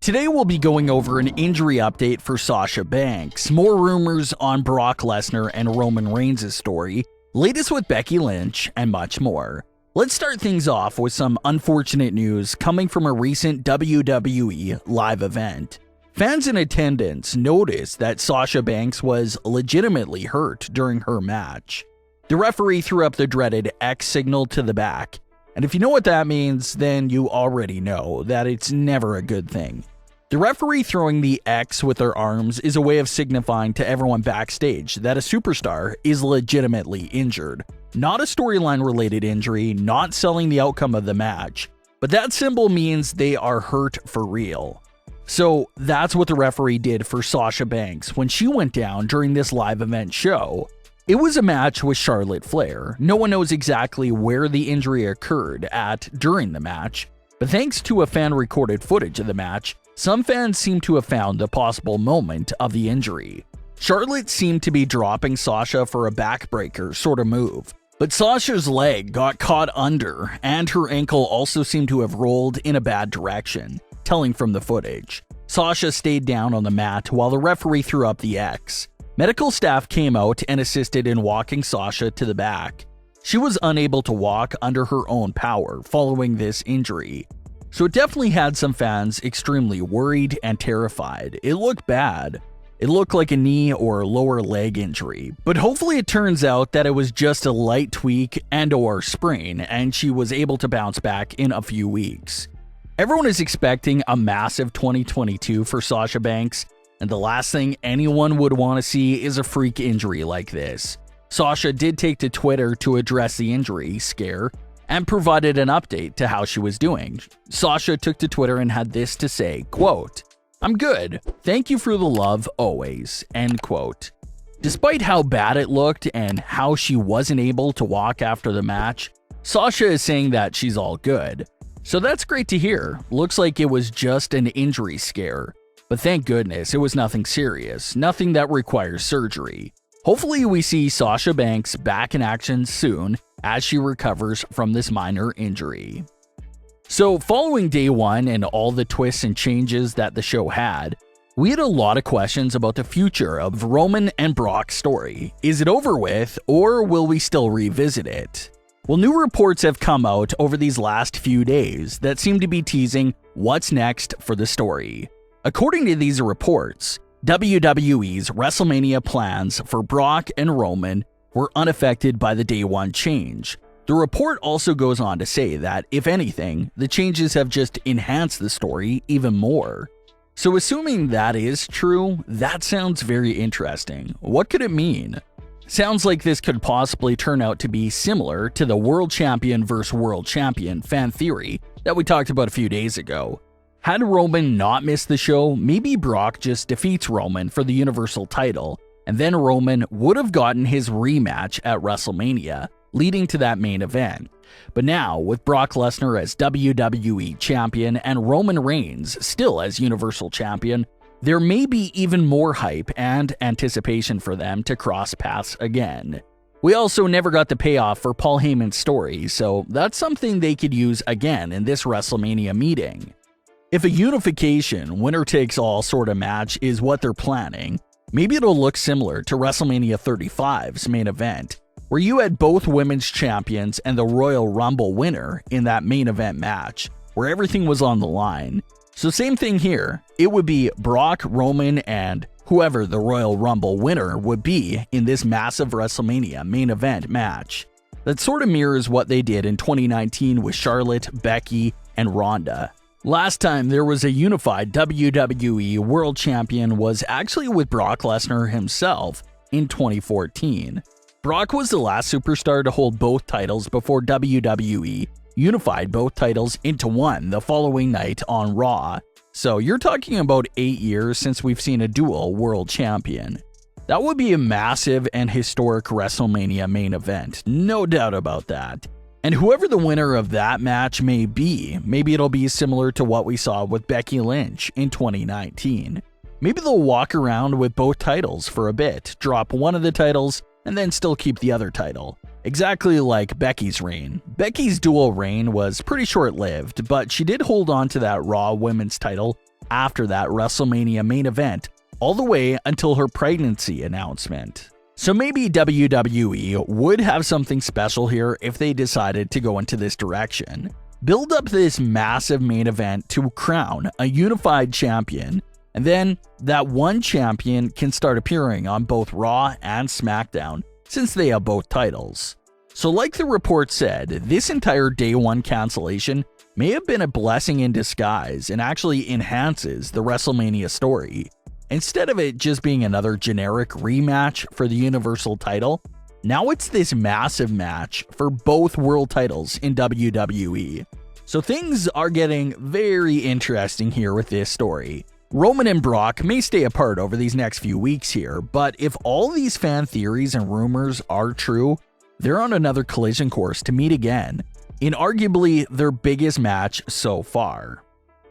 Today we'll be going over an injury update for Sasha Banks, more rumors on Brock Lesnar and Roman Reigns' story, latest with Becky Lynch, and much more. Let's start things off with some unfortunate news coming from a recent WWE live event. Fans in attendance noticed that Sasha Banks was legitimately hurt during her match. The referee threw up the dreaded X signal to the back, and if you know what that means, then you already know that it's never a good thing. The referee throwing the X with their arms is a way of signifying to everyone backstage that a superstar is legitimately injured. Not a storyline related injury, not selling the outcome of the match, but that symbol means they are hurt for real. So that's what the referee did for Sasha Banks when she went down during this live event show. It was a match with Charlotte Flair. No one knows exactly where the injury occurred at during the match, but thanks to a fan recorded footage of the match, some fans seem to have found the possible moment of the injury. Charlotte seemed to be dropping Sasha for a backbreaker sort of move, but Sasha's leg got caught under and her ankle also seemed to have rolled in a bad direction, telling from the footage. Sasha stayed down on the mat while the referee threw up the X. Medical staff came out and assisted in walking Sasha to the back. She was unable to walk under her own power following this injury. So it definitely had some fans extremely worried and terrified. It looked bad. It looked like a knee or lower leg injury, but hopefully it turns out that it was just a light tweak and/or sprain, and she was able to bounce back in a few weeks. Everyone is expecting a massive 2022 for Sasha Banks, and the last thing anyone would want to see is a freak injury like this. Sasha did take to Twitter to address the injury scare and provided an update to how she was doing. Sasha took to Twitter and had this to say, quote, "I'm good. Thank you for the love always," end quote. Despite how bad it looked and how she wasn't able to walk after the match, Sasha is saying that she's all good. So that's great to hear. Looks like it was just an injury scare. But thank goodness it was nothing serious, nothing that requires surgery. Hopefully we see Sasha Banks back in action soon as she recovers from this minor injury. So following day one and all the twists and changes that the show had, we had a lot of questions about the future of Roman and Brock's story. Is it over with, or will we still revisit it? Well, new reports have come out over these last few days that seem to be teasing what's next for the story. According to these reports, WWE's WrestleMania plans for Brock and Roman were unaffected by the day one change. The report also goes on to say that, if anything, the changes have just enhanced the story even more. So assuming that is true, that sounds very interesting. What could it mean? Sounds like this could possibly turn out to be similar to the World Champion vs. World Champion fan theory that we talked about a few days ago. Had Roman not missed the show, maybe Brock just defeats Roman for the Universal title, and then Roman would have gotten his rematch at WrestleMania, leading to that main event. But now, with Brock Lesnar as WWE Champion and Roman Reigns still as Universal Champion, there may be even more hype and anticipation for them to cross paths again. We also never got the payoff for Paul Heyman's story, so that's something they could use again in this WrestleMania meeting. If a unification, winner-takes-all sort of match is what they're planning, maybe it'll look similar to WrestleMania 35's main event, where you had both women's champions and the Royal Rumble winner in that main event match, where everything was on the line. So same thing here, it would be Brock, Roman, and whoever the Royal Rumble winner would be in this massive WrestleMania main event match. That sort of mirrors what they did in 2019 with Charlotte, Becky, and Ronda. Last time there was a unified WWE World Champion was actually with Brock Lesnar himself in 2014. Brock was the last superstar to hold both titles before WWE unified both titles into one the following night on Raw. So you're talking about 8 years since we've seen a dual world champion. That would be a massive and historic WrestleMania main event, no doubt about that. And whoever the winner of that match may be, maybe it'll be similar to what we saw with Becky Lynch in 2019. Maybe they'll walk around with both titles for a bit, drop one of the titles, and then still keep the other title. Exactly like Becky's reign. Becky's dual reign was pretty short-lived, but she did hold on to that Raw Women's title after that WrestleMania main event, all the way until her pregnancy announcement. So maybe WWE would have something special here if they decided to go into this direction. Build up this massive main event to crown a unified champion, and then that one champion can start appearing on both Raw and SmackDown since they have both titles. So like the report said, this entire Day 1 cancellation may have been a blessing in disguise and actually enhances the WrestleMania story. Instead of it just being another generic rematch for the Universal title, now it's this massive match for both world titles in WWE. So things are getting very interesting here with this story. Roman and Brock may stay apart over these next few weeks here, but if all these fan theories and rumors are true, they're on another collision course to meet again in arguably their biggest match so far.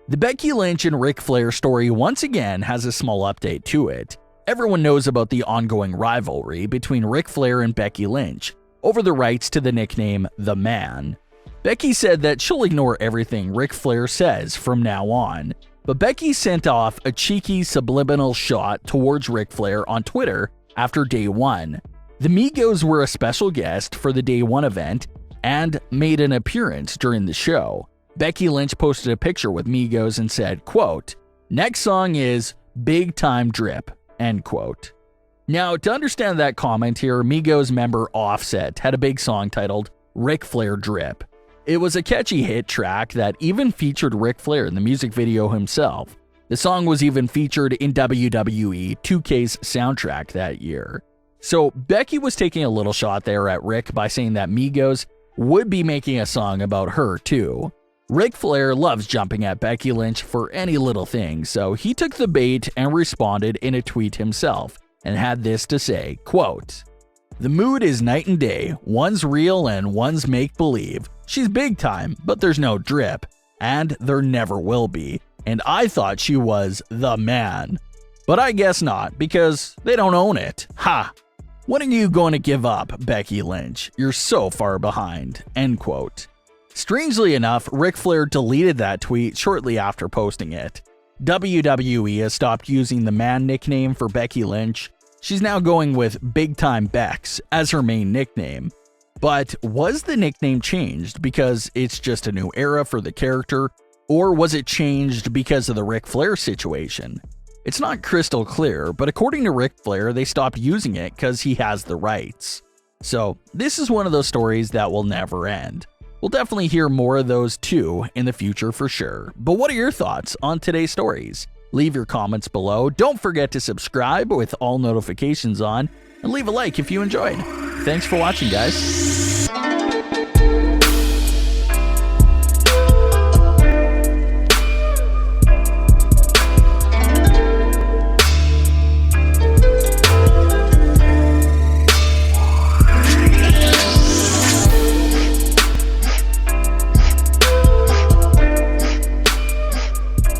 The Becky Lynch and Ric Flair story once again has a small update to it. Everyone knows about the ongoing rivalry between Ric Flair and Becky Lynch over the rights to the nickname The Man. Becky said that she'll ignore everything Ric Flair says from now on, but Becky sent off a cheeky subliminal shot towards Ric Flair on Twitter after Day 1. The Migos were a special guest for the Day 1 event and made an appearance during the show. Becky Lynch posted a picture with Migos and said, quote, "Next song is Big Time Drip," end quote. Now, to understand that comment here, Migos member Offset had a big song titled Ric Flair Drip. It was a catchy hit track that even featured Ric Flair in the music video himself. The song was even featured in WWE 2K's soundtrack that year. So Becky was taking a little shot there at Rick by saying that Migos would be making a song about her too. Ric Flair loves jumping at Becky Lynch for any little thing, so he took the bait and responded in a tweet himself and had this to say, quote, "The mood is night and day, one's real and one's make-believe. She's big time, but there's no drip, and there never will be, and I thought she was the man. But I guess not, because they don't own it. Ha! When are you going to give up, Becky Lynch? You're so far behind," end quote. Strangely enough, Ric Flair deleted that tweet shortly after posting it. WWE has stopped using the Man nickname for Becky Lynch. She's now going with Big Time Bex as her main nickname. But was the nickname changed because it's just a new era for the character, or was it changed because of the Ric Flair situation? It's not crystal clear, but according to Ric Flair, they stopped using it because he has the rights. So this is one of those stories that will never end. We'll definitely hear more of those too in the future for sure. But what are your thoughts on today's stories? Leave your comments below. Don't forget to subscribe with all notifications on, and leave a like if you enjoyed. Thanks for watching, guys.